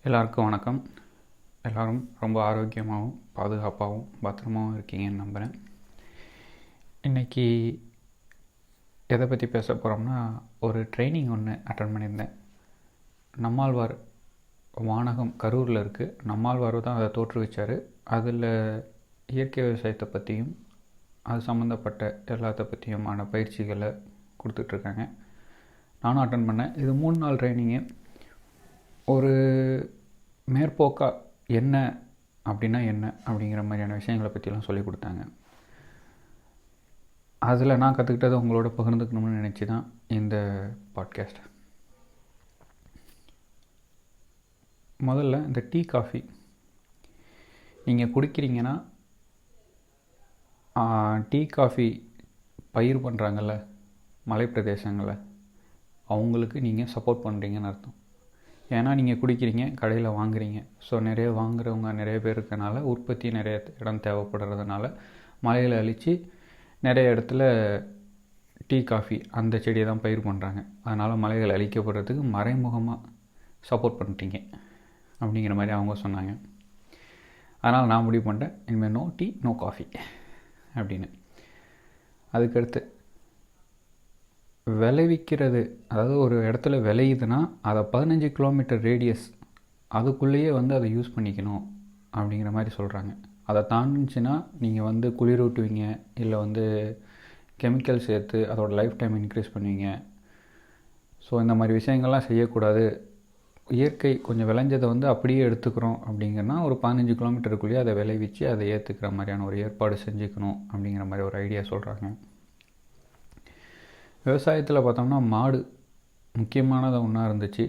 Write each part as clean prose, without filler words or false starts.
எல்லாருக்கும் வணக்கம். எல்லோரும் ரொம்ப ஆரோக்கியமாகவும் பாதுகாப்பாகவும் பத்திரமாகவும் இருக்கீங்கன்னு நம்புகிறேன். இன்றைக்கி எதை பற்றி பேச போகிறோம்னா, ஒரு ட்ரைனிங் ஒன்று அட்டன் பண்ணியிருந்தேன். நம்மாழ்வார் வானகம் கரூரில் இருக்குது. நம்மாழ்வார் தான் அதை தோற்றுவிச்சார். அதில் இயற்கை விவசாயத்தை பற்றியும் அது சம்மந்தப்பட்ட எல்லாத்த பற்றியுமான பயிற்சிகளை கொடுத்துட்ருக்காங்க. நானும் அட்டன் பண்ணேன். இது 3 நாள் ட்ரைனிங்கு. ஒரு மேற்போக்காக என்ன அப்படின்னா என்ன அப்படிங்கிற மாதிரியான விஷயங்களை பற்றிலாம் சொல்லி கொடுத்தாங்க. அதில் நான் கற்றுக்கிட்டதை உங்களோட பகிர்ந்துக்கணும்னு நினச்சி தான் இந்த பாட்காஸ்ட். முதல்ல இந்த டீ காஃபி நீங்கள் குடிக்கிறீங்கன்னா, டீ காஃபி பயிர் பண்ணுறாங்கல்ல மலை பிரதேசங்களில், அவங்களுக்கு நீங்கள் சப்போர்ட் பண்ணுறீங்கன்னு அர்த்தம். ஏன்னா நீங்கள் குடிக்கிறீங்க, கடையில் வாங்குறீங்க. ஸோ நிறைய வாங்குறவங்க நிறைய பேர் இருக்கனால, உற்பத்தி நிறைய இடம் தேவைப்படுறதுனால மலையில் அழித்து நிறைய இடத்துல டீ காஃபி அந்த செடியை தான் பயிர் பண்ணுறாங்க. அதனால் மலைகள் அழிக்கப்படுறதுக்கு மறைமுகமாக சப்போர்ட் பண்ணுறீங்க அப்படிங்கிற மாதிரி அவங்க சொன்னாங்க. அதனால் நான் முடிவு பண்ணிட்டேன், இனிமேல் நோ டீ நோ காஃபி அப்படின்னு. அதுக்கடுத்து விளைவிக்கிறது, அதாவது ஒரு இடத்துல விளையுதுன்னா அதை 15 கிலோமீட்டர் ரேடியஸ் அதுக்குள்ளேயே அதை யூஸ் பண்ணிக்கணும் அப்படிங்கிற மாதிரி சொல்கிறாங்க. அதை தாண்டிச்சுன்னா நீங்கள் குளிரூட்டுவீங்க, இல்லை கெமிக்கல் சேர்த்து அதோட லைஃப் டைம் இன்க்ரீஸ் பண்ணுவீங்க. ஸோ இந்த மாதிரி விஷயங்கள்லாம் செய்யக்கூடாது. இயற்கை கொஞ்சம் விளைஞ்சதை அப்படியே எடுத்துக்கிறோம் அப்படிங்கன்னா, ஒரு 15 கிலோமீட்டருக்குள்ளேயே அதை விளைவிச்சு அதை ஏற்றுக்கிற மாதிரியான ஒரு ஏற்பாடு செஞ்சுக்கணும் அப்படிங்கிற மாதிரி ஒரு ஐடியா சொல்கிறாங்க. விவசாயத்தில் பார்த்தோம்னா மாடு முக்கியமானது ஒன்றா இருந்துச்சு.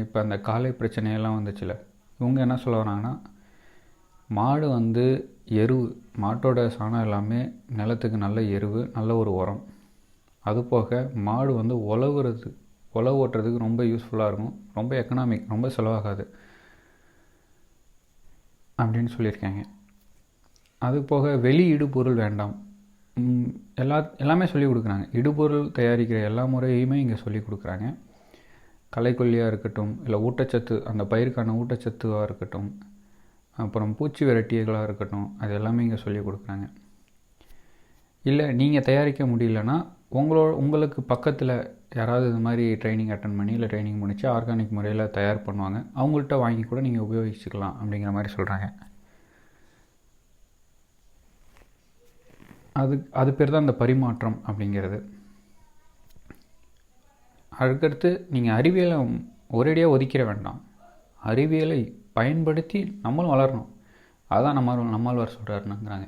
இப்போ அந்த காலை பிரச்சனையெல்லாம் வந்துச்சுல, இவங்க என்ன சொல்ல வராங்கன்னா, மாடு எருவு, மாட்டோட சாணம் எல்லாமே நிலத்துக்கு நல்ல எருவு, நல்ல ஒரு உரம். அதுபோக மாடு உழவு ஓட்டுறதுக்கு ரொம்ப யூஸ்ஃபுல்லாக இருக்கும், ரொம்ப எக்கனாமிக், ரொம்ப செலவாகாது அப்படின்னு சொல்லியிருக்காங்க. அதுபோக வெளி இடுபொருள் வேண்டாம், எல்லாமே சொல்லிக் கொடுக்குறாங்க. இடுபொருள் தயாரிக்கிற எல்லா முறையுமே இங்கே சொல்லிக் கொடுக்குறாங்க. களைக்கொல்லியாக இருக்கட்டும், இல்லை ஊட்டச்சத்து, அந்த பயிருக்கான ஊட்டச்சத்துவாக இருக்கட்டும், அப்புறம் பூச்சி வெரைட்டிகளாக இருக்கட்டும், அது எல்லாமே இங்கே சொல்லிக் கொடுக்குறாங்க. இல்லை நீங்கள் தயாரிக்க முடியலன்னா உங்களுக்கு பக்கத்தில் யாராவது இது மாதிரி ட்ரைனிங் அட்டன் பண்ணி இல்லை ட்ரைனிங் முடித்து ஆர்கானிக் முறையில் தயார் பண்ணுவாங்க, அவங்கள்ட்ட வாங்கி கூட நீங்கள் உபயோகிச்சுக்கலாம் அப்படிங்கிற மாதிரி சொல்கிறாங்க. அது பேர் தான் இந்த பரிமாற்றம் அப்படிங்கிறது. அதுக்கடுத்து நீங்கள் அறிவியலை ஒரேடியாக ஒதுக்கிற வேண்டாம், அறிவியலை பயன்படுத்தி நம்மளும் வளரணும். அதுதான் நம்மாழ்வார் சொல்கிறாருங்கிறாங்க.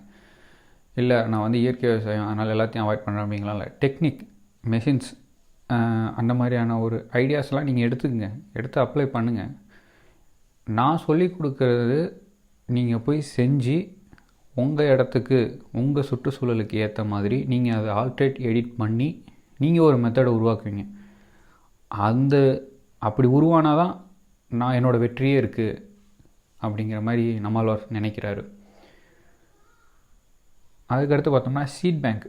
இல்லை நான் இயற்கை விவசாயம் அதனால் எல்லாத்தையும் அவாய்ட் பண்ணுறேன் அப்படிங்களாம் இல்லை. டெக்னிக், மெஷின்ஸ், அந்த மாதிரியான ஒரு ஐடியாஸ்லாம் நீங்கள் எடுத்து அப்ளை பண்ணுங்கள். நான் சொல்லி கொடுக்கறது நீங்கள் போய் செஞ்சு உங்கள் இடத்துக்கு, உங்கள் சுற்றுச்சூழலுக்கு ஏற்ற மாதிரி நீங்கள் அதை ஆல்ட்ரேட் எடிட் பண்ணி நீங்கள் ஒரு மெத்தடை உருவாக்குவீங்க. அப்படி உருவானால் தான் நான் என்னோடய வெற்றியே இருக்குது அப்படிங்கிற மாதிரி நம்மாழ்வார் நினைக்கிறாரு. அதுக்கடுத்து பார்த்தோம்னா சீட் பேங்க்,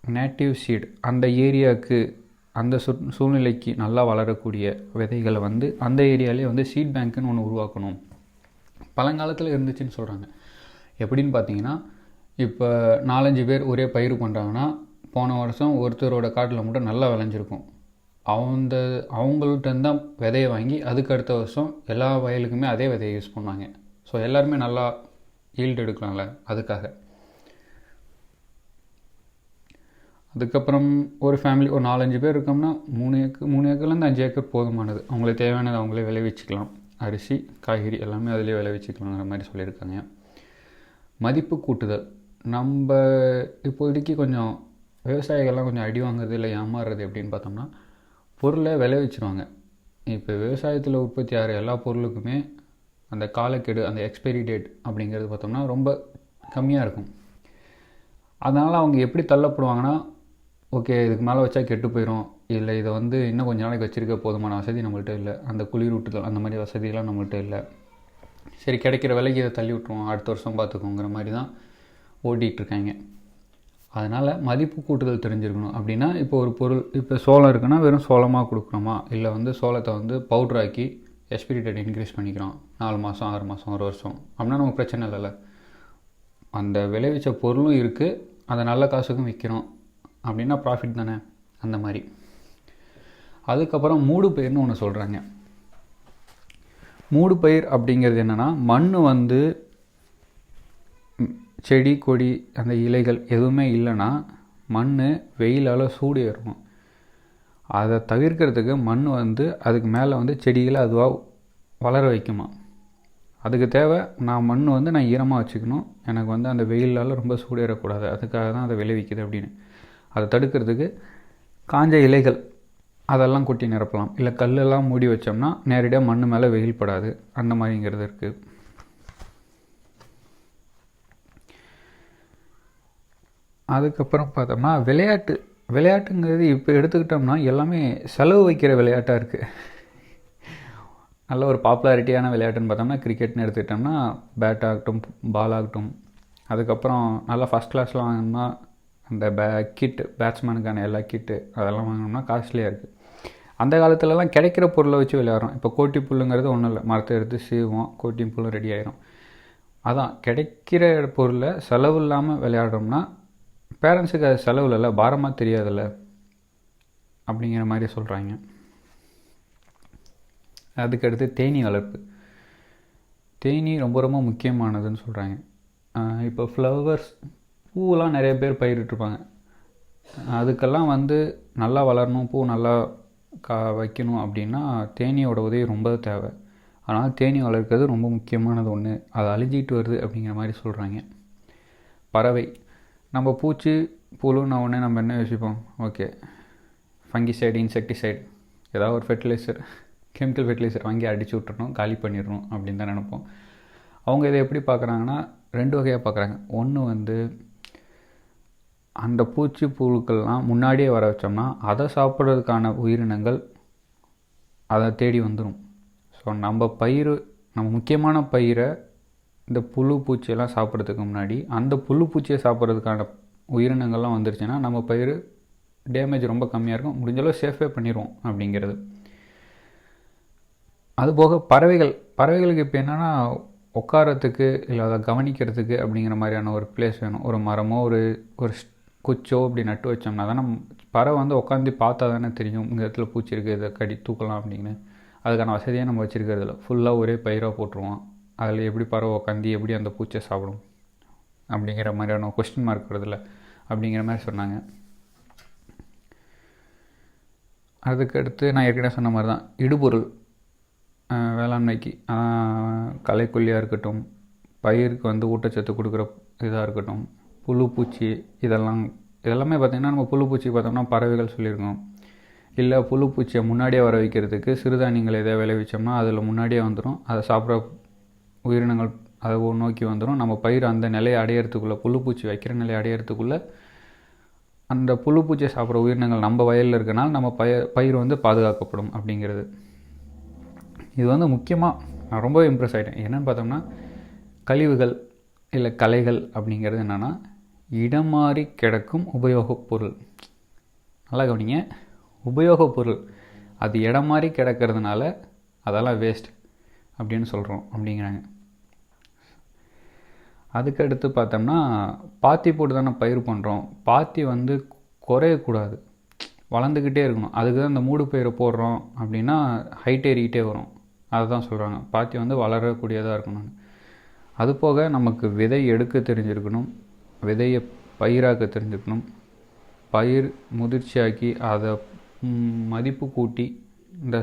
நேட்டிவ் சீட், அந்த ஏரியாவுக்கு, அந்த சூழ்நிலைக்கு நல்லா வளரக்கூடிய விதைகளை அந்த ஏரியாவிலே சீட் பேங்க்குன்னு ஒன்று உருவாக்கணும். பழங்காலத்தில் இருந்துச்சுன்னு சொல்கிறாங்க. எப்படின்னு பார்த்தீங்கன்னா, இப்போ 4-5 பேர் ஒரே பயிர் பண்ணுறாங்கன்னா, போன வருஷம் ஒருத்தரோட காட்டில் மட்டும் நல்லா விளைஞ்சிருக்கும். அவங்கள்ட்ட தான் விதையை வாங்கி அதுக்கு அடுத்த வருஷம் எல்லா வயலுக்குமே அதே விதையை யூஸ் பண்ணுவாங்க. ஸோ எல்லாருமே நல்லா ஈல்டு எடுக்கலாம்ல, அதுக்காக. அதுக்கப்புறம் ஒரு ஃபேமிலி ஒரு 4-5 பேர் இருக்கோம்னா 3 ஏக்கர்லேருந்து 5 ஏக்கர் போதுமானது. அவங்களுக்கு தேவையானது அவங்களே விளைவிச்சிக்கலாம். அரிசி, காய்கறி எல்லாமே அதிலே விளைவிச்சிக்கலாங்கிற மாதிரி சொல்லியிருக்காங்க. மதிப்பு கூட்டுதல், நம்ம இப்போதைக்கு கொஞ்சம் விவசாயிகள்லாம் கொஞ்சம் அடி வாங்குறது இல்லை ஏமாறுறது எப்படின்னு பார்த்தோம்னா, பொருளை விளைவிச்சிருவாங்க. இப்போ விவசாயத்தில் உற்பத்தி ஆகிற எல்லா பொருளுக்குமே அந்த காலக்கெடு, அந்த எக்ஸ்பைரி டேட் அப்படிங்கிறது பார்த்தோம்னா ரொம்ப கம்மியாக இருக்கும். அதனால் அவங்க எப்படி தள்ளப்படுவாங்கன்னா, ஓகே இதுக்கு மேலே வச்சா கெட்டு போயிடும், இல்லை இதை இன்னும் கொஞ்சம் நாளைக்கு வச்சுருக்க போதுமான வசதி நம்மள்கிட்ட இல்லை, அந்த குளிரூட்டுதல் அந்த மாதிரி வசதியெல்லாம் நம்மள்கிட்ட இல்லை, சரி கிடைக்கிற விலைக்கு இதை தள்ளி விட்ருவோம், அடுத்த வருஷம் பார்த்துக்கோங்கிற மாதிரி தான் ஓட்டிகிட்ருக்காங்க. அதனால் மதிப்பு கூட்டுதல் தெரிஞ்சிருக்கணும். அப்படின்னா இப்போ ஒரு பொருள், இப்போ சோளம் இருக்குன்னா வெறும் சோளமாக கொடுக்கணுமா, இல்லை சோளத்தை பவுட்ராக்கி எக்ஸ்பிரி டேட் இன்க்ரீஸ் பண்ணிக்கிறோம் 4 மாதம் 6 மாதம் 1 வருஷம் அப்படின்னா நமக்கு பிரச்சனை இல்லைல்ல. அந்த விளைவிச்ச பொருளும் இருக்குது, அதை நல்ல காசுக்கும் விற்கிறோம் அப்படின்னா ப்ராஃபிட் தானே. அந்த மாதிரி. அதுக்கப்புறம் மூடு பயிர்னு ஒன்று சொல்கிறாங்க. மூடு பயிர் அப்படிங்கிறது என்னென்னா, மண் வந்து செடி கொடி அந்த இலைகள் எதுவுமே இல்லைன்னா மண் வெயிலால் சூடு ஏறும். அதை தவிர்க்கிறதுக்கு மண் வந்து அதுக்கு மேலே வந்து செடிகளை அதுவாக வளர வைக்குமா. அதுக்கு தேவை நான் மண் வந்து நான் ஈரமாக வச்சுக்கணும், எனக்கு வந்து அந்த வெயிலால் ரொம்ப சூடு ஏறக்கூடாது, அதுக்காக தான் அதை விளைவிக்குது அப்படின்னு. அதை தடுக்கிறதுக்கு காஞ்ச இலைகள் அதெல்லாம் கொட்டி நிரப்பலாம். இல்லை கல்லெல்லாம் மூடி வச்சோம்னா நேரடியாக மண் மேலே வெயில் படாது. அந்த மாதிரிங்கிறது இருக்குது. அதுக்கப்புறம் பார்த்தோம்னா விளையாட்டுங்கிறது இப்போ எடுத்துக்கிட்டோம்னா எல்லாமே செலவு வைக்கிற விளையாட்டாக இருக்குது. நல்ல ஒரு பாப்புலாரிட்டியான விளையாட்டுன்னு பார்த்தோம்னா கிரிக்கெட்னு எடுத்துக்கிட்டோம்னா பேட் ஆகட்டும் பால் ஆகட்டும். அதுக்கப்புறம் நல்லா ஃபஸ்ட் கிளாஸ்லாம் வாங்கினோம்னா அந்த கிட்டு பேட்ஸ்மேனுக்கான எல்லா கிட்டு அதெல்லாம் வாங்கினோம்னா காஸ்ட்லியாக இருக்குது. அந்த காலத்துலலாம் கிடைக்கிற பொருளை வச்சு விளையாடுறோம். இப்போ கோட்டி புல்லுங்கிறது ஒன்றும் இல்லை, மரத்தை எடுத்து சீவோம், கோட்டி புல்லும் ரெடி ஆயிரும். அதான் கிடைக்கிற பொருளை செலவு இல்லாமல் விளையாடுறோம்னா பேரண்ட்ஸுக்கு அது செலவு இல்லை, பாரமாக தெரியாதில்ல அப்படிங்கிற மாதிரி சொல்கிறாங்க. அதுக்கடுத்து தேனீ வளர்ப்பு. தேனீ ரொம்ப ரொம்ப முக்கியமானதுன்னு சொல்கிறாங்க. இப்போ ஃப்ளவர்ஸ் பூவெலாம் நிறைய பேர் பயிரிட்டுருப்பாங்க. அதுக்கெல்லாம் வந்து நல்லா வளரணும், பூ நல்லா வைக்கணும் அப்படின்னா தேனீயோட உதவி ரொம்ப தேவை. ஆனால் தேனீ வளர்க்கிறது ரொம்ப முக்கியமானது ஒன்று, அது அழிஞ்சிட்டு வருது அப்படிங்கிற மாதிரி சொல்கிறாங்க. பறவை. நம்ம பூச்சி புழுன்னு உடனே நம்ம என்ன யோசிப்போம், ஓகே ஃபங்கிசைடு இன்செக்டிசைட் ஏதாவது ஒரு ஃபெர்டிலைசர் கெமிக்கல் ஃபெர்டிலைசர் வாங்கி அடித்து விட்டுறணும், காலி பண்ணிடணும் அப்படின்னு தான் நினைப்போம். அவங்க இதை எப்படி பார்க்குறாங்கன்னா 2 வகையாக பார்க்குறாங்க. ஒன்று வந்து அந்த பூச்சி புழுக்கள்லாம் முன்னாடியே வர வச்சோம்னா அதை சாப்பிட்றதுக்கான உயிரினங்கள் அதை தேடி வந்துடும். ஸோ நம்ம முக்கியமான பயிரை இந்த புழு பூச்சியெல்லாம் சாப்பிட்றதுக்கு முன்னாடி அந்த புழு பூச்சியை சாப்பிட்றதுக்கான உயிரினங்கள்லாம் வந்துருச்சுன்னா நம்ம பயிர் டேமேஜ் ரொம்ப கம்மியாக இருக்கும், முடிஞ்சளவு சேஃபே பண்ணிடுவோம் அப்படிங்கிறது. அதுபோக பறவைகளுக்கு இப்போ என்னென்னா உட்காரத்துக்கு இல்லை அதை கவனிக்கிறதுக்கு அப்படிங்கிற மாதிரியான ஒரு பிளேஸ் வேணும். ஒரு மரமோ ஒரு குச்சோ அப்படி நட்டு வச்சோம்னா தானே பறவை வந்து உட்காந்து பார்த்தா தானே தெரியும் இந்த இடத்துல பூச்சி இருக்குது, இதை கடி தூக்கலாம் அப்படின்னு. அதுக்கான வசதியாக நம்ம வச்சுருக்கிறதில்ல, ஃபுல்லாக ஒரே பயிராக போட்டுருவோம். அதில் எப்படி பறவை உட்காந்து எப்படி அந்த பூச்சை சாப்பிடும் அப்படிங்கிற மாதிரியான கொஸ்டின் மார்க் வருதில்ல அப்படிங்கிற மாதிரி சொன்னாங்க. அதுக்கடுத்து நான் ஏற்கனவே சொன்ன மாதிரி தான் இடுபொருள் வேளாண்மைக்கு களைக்கொல்லியாக இருக்கட்டும், பயிருக்கு வந்து ஊட்டச்சத்து கொடுக்குற இதாக இருக்கட்டும், புழு பூச்சி இதெல்லாமே பார்த்திங்கன்னா நம்ம புழு பூச்சி பார்த்தோம்னா பறவைகள் சொல்லியிருக்கோம். இல்லை புழு பூச்சியை முன்னாடியே வர வைக்கிறதுக்கு சிறுதானியங்கள் எதாவது விளைவிச்சோம்னா அதில் முன்னாடியே வந்துடும், அதை சாப்பிட்ற உயிரினங்கள் அதை நோக்கி வந்துடும். நம்ம பயிர் அந்த நிலையை அடையிறதுக்குள்ளே, புழு பூச்சி வைக்கிற நிலையை அடையிறதுக்குள்ளே அந்த புழு பூச்சியை சாப்பிட்ற உயிரினங்கள் நம்ம வயலில் இருக்கனால நம்ம பயிர் வந்து பாதுகாக்கப்படும் அப்படிங்கிறது. இது வந்து முக்கியமாக நான் ரொம்ப இம்ப்ரெஸ் ஆகிட்டேன். என்னென்னு பார்த்தோம்னா கழிவுகள் இல்லை களைகள் அப்படிங்கிறது என்னென்னா இடம் மாறி கிடக்கும் உபயோகப் பொருள். நல்லா கவனிங்க, உபயோகப் பொருள் அது இடம் மாறி கிடக்கிறதுனால அதெல்லாம் வேஸ்ட் அப்படின்னு சொல்கிறோம் அப்படிங்கிறாங்க. அதுக்கடுத்து பார்த்தோம்னா பாத்தி போட்டு தானே பயிர் பண்ணுறோம், பாத்தி வந்து குறையக்கூடாது, வளர்ந்துக்கிட்டே இருக்கணும். அதுக்கு தான் இந்த மூடு பயிரை போடுறோம் அப்படின்னா ஹைட் ஏறிக்கிட்டே வரும். அதை தான் சொல்கிறாங்க, பாத்தி வந்து வளரக்கூடியதாக இருக்கணும். அது போக நமக்கு விதை எடுக்க தெரிஞ்சிருக்கணும், விதையை பயிராக்க தெரிஞ்சுக்கணும், பயிர் முதிர்ச்சியாக்கி அதை மதிப்பு கூட்டி இந்த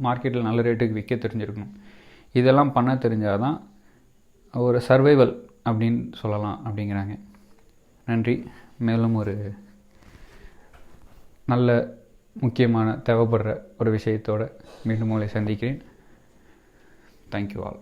மார்க்கெட்டில் நல்ல ரேட்டுக்கு விற்க தெரிஞ்சிருக்கணும். இதெல்லாம் பண்ண தெரிஞ்சால் தான் ஒரு சர்வைவல் அப்படின்னு சொல்லலாம் அப்படிங்கிறாங்க. நன்றி. மேலும் ஒரு நல்ல முக்கியமான தேவைப்படுற ஒரு விஷயத்தோடு மீண்டும் உங்களை சந்திக்கிறேன். Thank you all.